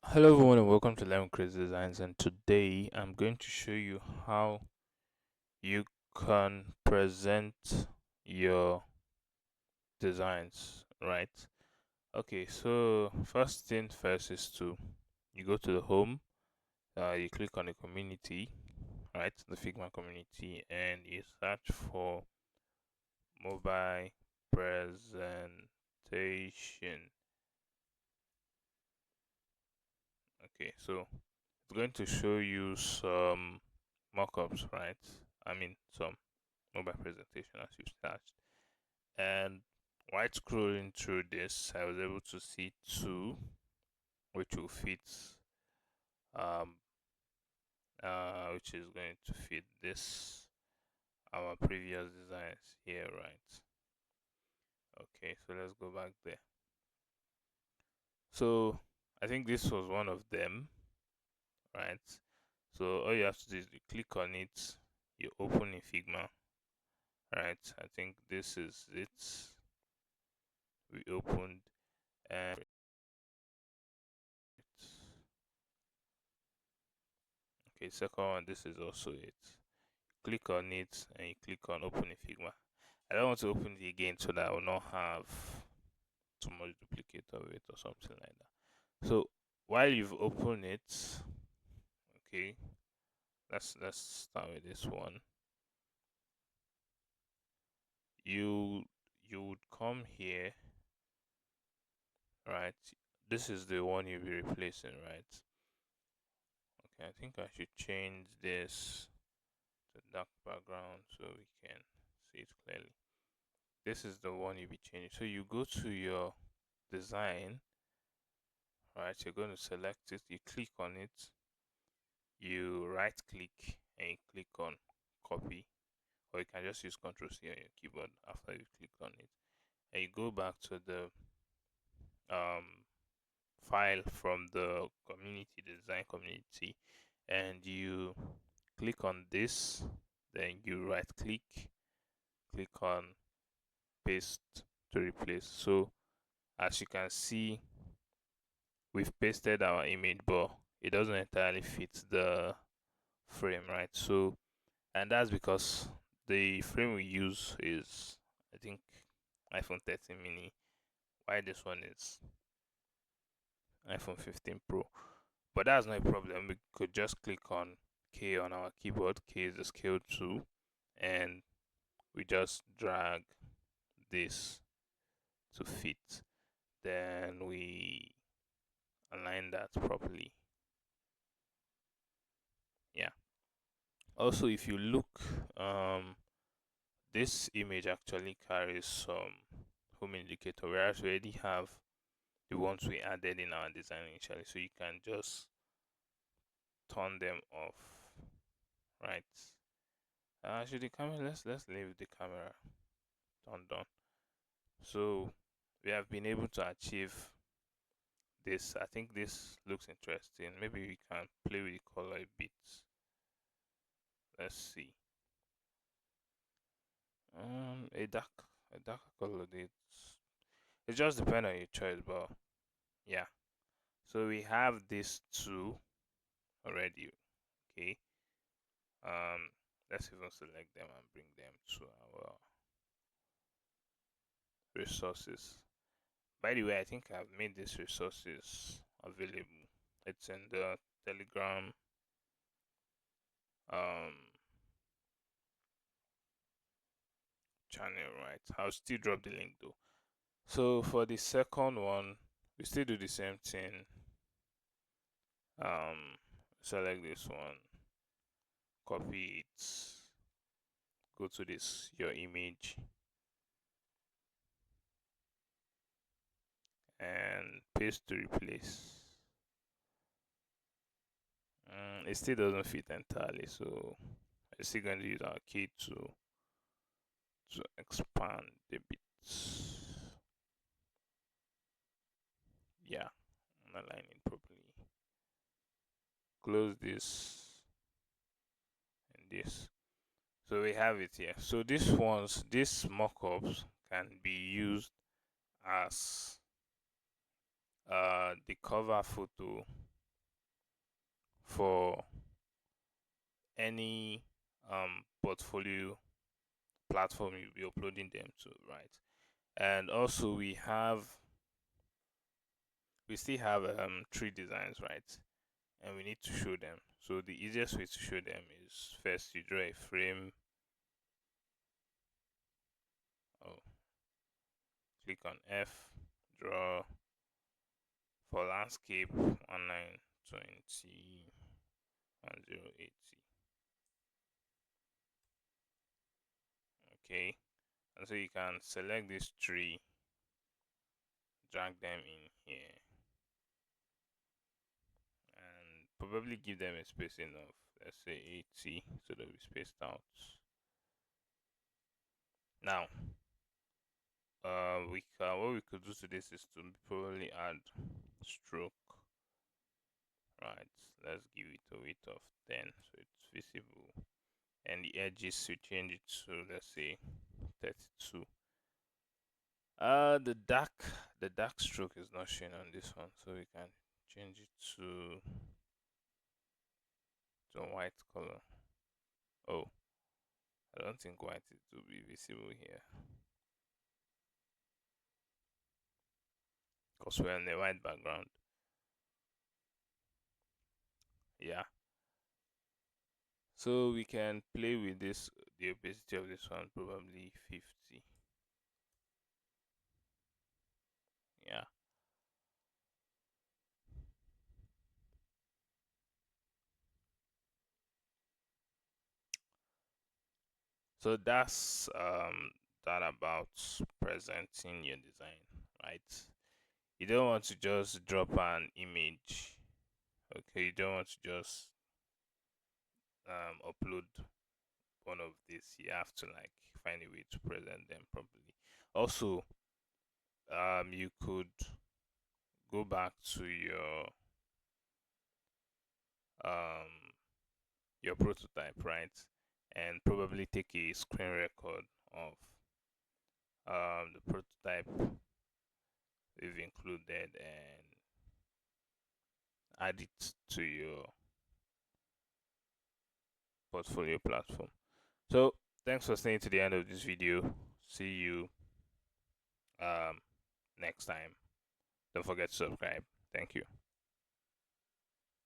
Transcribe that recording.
Hello everyone and welcome to Lemon Crazy Designs, and today I'm going to show you how you can present your designs, right? Okay, so first thing first is to you go to the home, you click on the community, right? The Figma community, and you search for mobile presentation. Okay, so it's going to show you some mockups, right? I mean, some mobile presentation as you searched. And while scrolling through this, I was able to see two which will fit, um, which is going to fit this our previous designs here, right? Okay, so let's go back there. So I think this was one of them, right? So all you have to do is you click on it, you open in Figma, right? I think this is it. We opened and okay, second one, this is also it. Click on it and you click on open in Figma. I don't want to open it again so that I will not have too much duplicate of it or something like that. So while you've opened it, okay, let's start with this one. You would come here, right? This is the one you'll be replacing, right? Okay, I think I should change this to dark background so we can see it clearly. This is the one you'll be changing. So you go to your design, right? You're going to select it, you click on it, you right click and you click on copy, or you can just use Ctrl C on your keyboard after you click on it, and you go back to the um, file from the community, the design community, and you click on this, then you right click on paste to replace. So as you can see, we've pasted our image, but it doesn't entirely fit the frame, right? So, and that's because the frame we use is, I think, iPhone 13 mini, while this one is iPhone 15 Pro. But that's not a problem. We could just click on K on our keyboard. K is the scale tool, and we just drag this to fit. Then we align that properly. Yeah. Also, if you look, um, this image actually carries some home indicator, whereas we already have the ones we added in our design initially. So you can just turn them off, right? Actually, the camera. Let's leave the camera turned on. So we have been able to achieve this. I think this looks interesting. Maybe we can play with the color a bit. Let's see. A darker color. It just depends on your choice, but yeah. So we have these two already. Okay. Let's even select them and bring them to our resources. By the way, I think I've made these resources available. It's in the Telegram um channel, right? I'll still drop the link though. So for the second one, we still do the same thing. Um, Select this one, copy it, go to this your image, and paste to replace. It still doesn't fit entirely, so I'm still going to use our key to expand a bit. Yeah, align it properly. Close this and this. So we have it here. So these mockups can be used as the cover photo for any portfolio platform you'll be uploading them to, right? And also we still have three designs, right? And we need to show them. So the easiest way to show them is first you draw a frame. Oh, click on F, draw for landscape 1920 1080. Okay, and so you can select this tree, drag them in here, and probably give them a spacing of, let's say, 80, so they'll be spaced out. Now, what we could do to this is to probably add stroke, right? Let's give it a width of 10 so it's visible, and the edges we change it to, let's say, 32. The dark stroke is not showing on this one, so we can change it to white color. Oh, I don't think white is to be visible here because we're on a white background. Yeah, so we can play with this, the opacity of this one, probably 50. Yeah, so that's that about presenting your design, right? You don't want to just drop an image. Okay, you don't want to just upload one of these. You have to like find a way to present them properly. Also, you could go back to um your prototype, right? And probably take a screen record of the prototype we've included and add it to your portfolio platform. So thanks for staying to the end of this video. See you um next time. Don't forget to subscribe. Thank you.